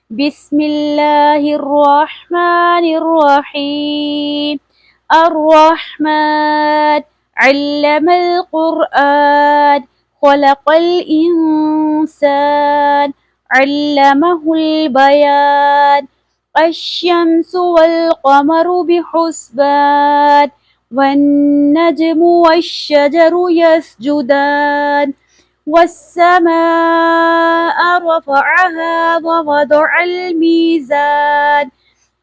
بسم الله الرحمن الرحيم. الرحمن علم القرآن، خلق الإنسان، علمه البيان. الشمس والقمر بحسبان، والنجم والشجر يسجدان، والسماء رفعها ووضع الميزان،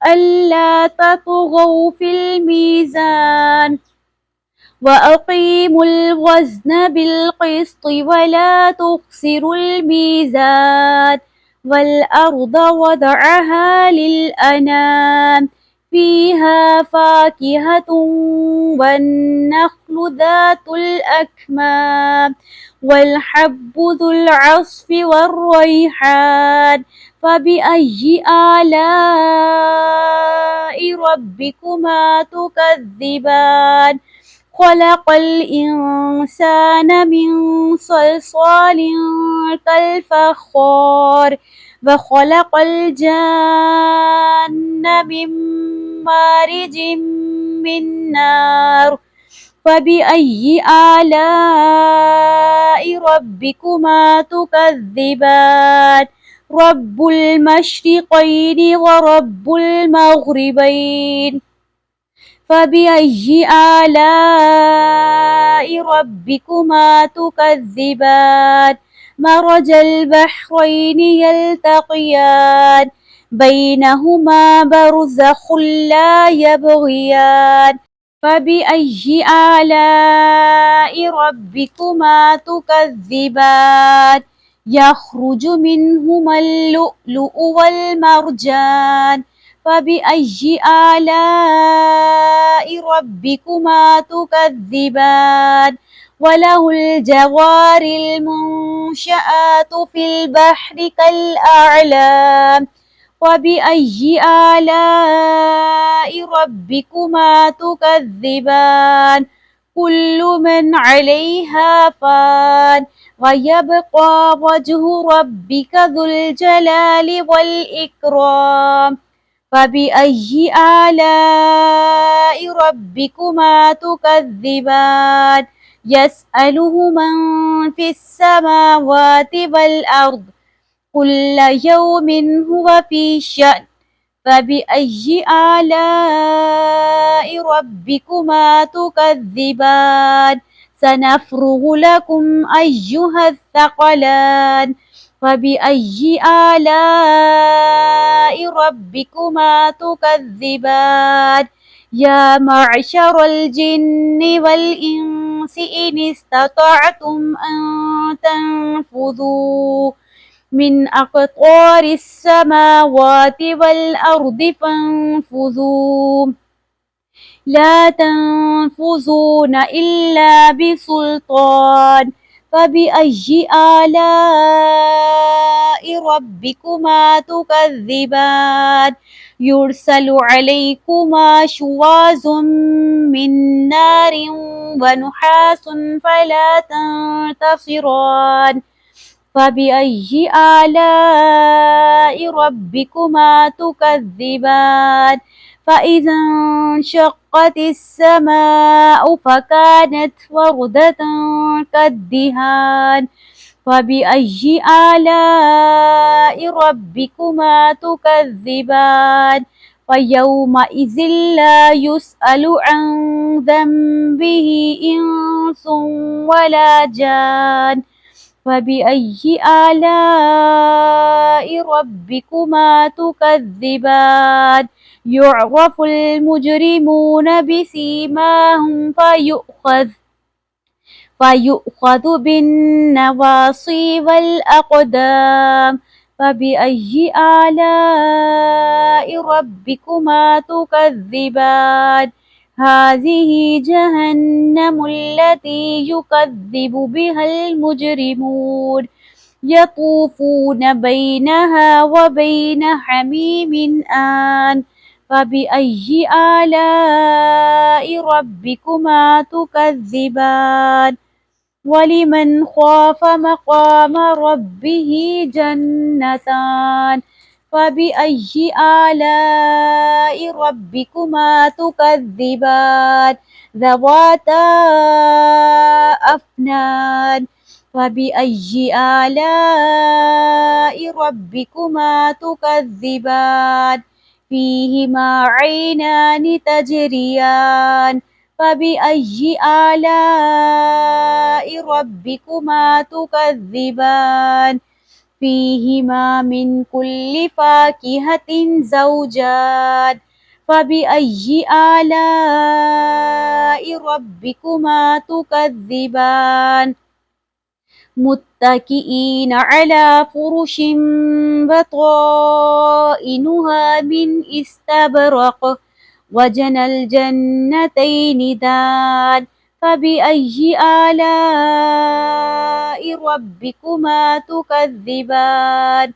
ألا تطغوا في الميزان، وأقيموا الوزن بالقسط ولا تخسروا الميزان. والأرض وضعها للأنام، فيها فاكهة والنخل ذات الأكمام، والحب ذو العصف والريحان. فبأي آلاء ربكما تكذبان؟ خلق الإنسان من صلصال كالفخار، وخلق الجان من مارج من نار. فبأي آلاء ربكما تكذبان؟ رب المشرقين ورب المغربين. فبأي آلاء ربكما تكذبان؟ مرج البحرين يلتقيان، بينهما برزخ لا يبغيان. فبأي آلاء ربكما تكذبان؟ يخرج منهما اللؤلؤ والمرجان. فبأي آلاء ربكما تكذبان؟ وله الجوار المنشآت في البحر كالأعلام. وبأي آلاء ربكما تكذبان؟ كل من عليها فان، ويبقى وجه ربك ذو الجلال والإكرام. فبأي آلاء ربكما تكذبان؟ يسأله من في السماوات والأرض، كل يوم هو في شأن. فبأي آلاء ربكما تكذبان؟ سنفرغ لكم أيها الثقلان. فبأي آلاء ربكما تكذبان؟ يا معشر الجن والإنس إن استطعتم أن تنفذوا من أقطار السماوات والأرض فانفذوا، لا تنفذون إلا بسلطان. فبأي آلاء ربكما تكذبان؟ يرسل عليكما شواظ من نار ونحاس فلا تنتصران. فبأي آلاء ربكما تكذبان؟ فإذا انشقت السماء فكانت وردة كالدهان. فبأي آلاء ربكما تكذبان؟ فيومئذ لا يسأل عن ذنبه إنس ولا جان. فبأي آلاء ربكما تكذبان؟ يعرف المجرمون بسيماهم فيؤخذ بالنواصي والأقدام. فبأي آلاء ربكما تكذبان؟ هذه جهنم التي يكذب بها المجرمون، يطوفون بينها وبين حميم آن. فبأي آلاء ربكما تكذبان؟ ولمن خاف مقام ربه جنتان، فبأي آلاء ربكما تكذبان ذواتا أفنان فبأي آلاء ربكما تكذبان فيهما عينان تجريان فبأي آلاء ربكما تكذبان فيهما من كل فاكهة زوجان فبأي آلاء ربكما تكذبان متكئين على فرش بطائنها من استبرق وجنى الجنتين دان فبأي آلاء ربكما تكذبان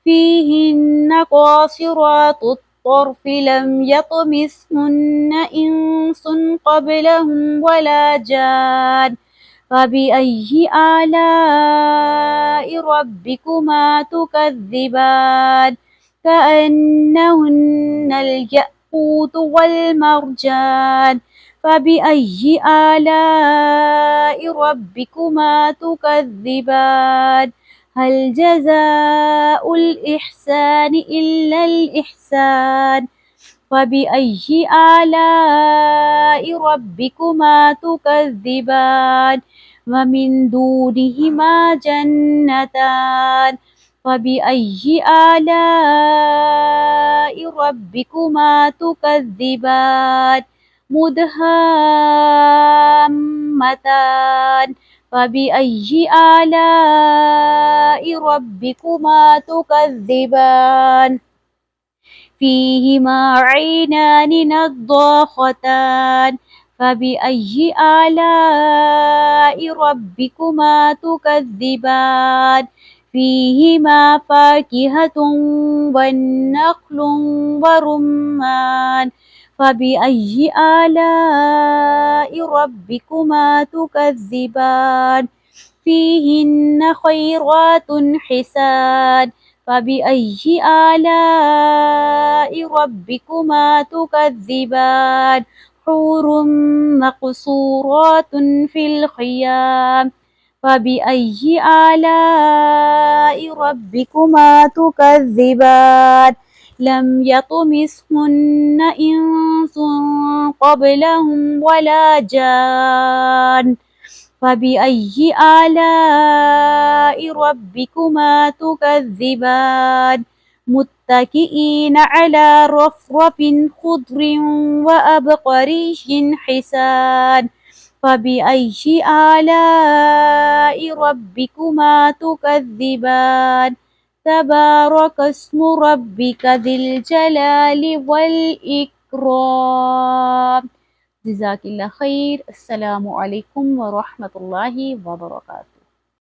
فيهن قاصرات الطرف لم يطمثهن إنس قبلهم ولا جان فبأي آلاء ربكما تكذبان كأنهن الياقوت والمرجان فبأي آلاء ربكما تكذبان هل جزاء الإحسان إلا الإحسان فبأي آلاء ربكما تكذبان ومن دونهما جنتان فبأي آلاء ربكما تكذبان مدهامتان فبأي آلاء ربكما تكذبان فيهما عينان نضاختان فبأي آلاء ربكما تكذبان فيهما فاكهة والنخل ورمان فبأي آلاء ربكما تكذبان فيهن خيرات حسان فبأي آلاء ربكما تكذبان حور مقصورات في الخيام فبأي آلاء ربكما تكذبان لم يطمثهن إنس قبلهم ولا جان فبأي آلاء ربكما تكذبان متكئين على رفرف خضر وأبقري حسان فبأي آلاء ربكما تكذبان تبارك اسم ربك ذي الجلال والإكرام جزاك الله خير السلام عليكم ورحمة الله وبركاته